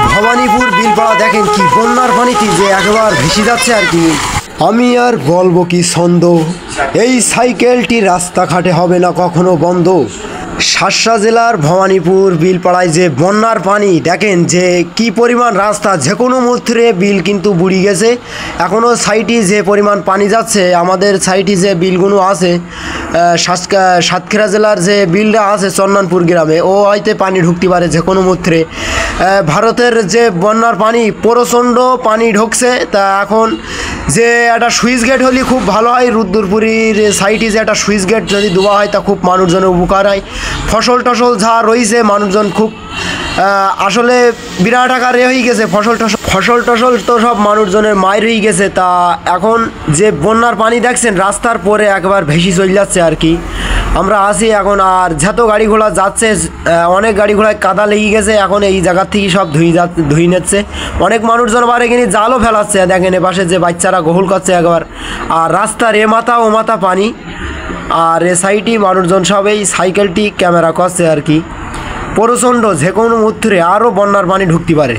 ভবানীপুর বিলপাড়া দেখেন কি বন্যার পানিতে যে একবার ভেসে যাচ্ছে আর কি। আমি আর বলবো কি ছন্দ, এই সাইকেলটি রাস্তাঘাটে হবে না কখনো বন্ধ। শাসা জেলার ভবানীপুর বিলপাড়ায় যে বন্যার পানি দেখেন যে কি পরিমাণ রাস্তা, যে কোনো মুহূর্তে বিল কিন্তু বুড়ি গেছে। এখনও সাইডে যে পরিমাণ পানি যাচ্ছে, আমাদের সাইডে যে বিলগুলো আছে সাতক্ষীরা জেলার যে বিলটা আছে চন্দনপুর গ্রামে, ও হয়তো পানি ঢুকতে পারে যে কোনো মুহূর্তে। ভারতের যে বন্যার পানি প্রচণ্ড পানি ঢুকছে, তা এখন যে একটা সুইচ গেট হলে খুব ভালো হয়। রুদ্রপুরীর সাইডে যে একটা সুইচ গেট যদি দেওয়া হয় তা খুব মানুষজনের উপকার হয়। ফসল টসল যা রয়েছে মানুষজন খুব আসলে বিরাট আকারে হয়ে গেছে। ফসল টসল তো সব মানুষজনের মায়ের হয়ে গেছে। তা এখন যে বন্যার পানি দেখছেন রাস্তার পরে একবার ভেসে চলে যাচ্ছে আর কি। আমরা আসি এখন, আর যত গাড়ি ঘোড়া যাচ্ছে অনেক গাড়ি ঘোড়ায় কাদা লেগে গেছে। এখন এই জায়গার থেকে সব ধুই নিচ্ছে। অনেক মানুষজন আবার এখানে জালও ফেলাচ্ছে, দেখেন এ পাশে যে বাচ্চারা গোসল করছে একবার। আর রাস্তার এ মাথা ও মাথা পানি, আর এ সাইডে মানুষজন সব এই সাইকেলটি ক্যামেরা করছে আর কি। প্রচণ্ড যে কোনো মুহূর্তে আরও বন্যার পানি ঢুকতে পারে।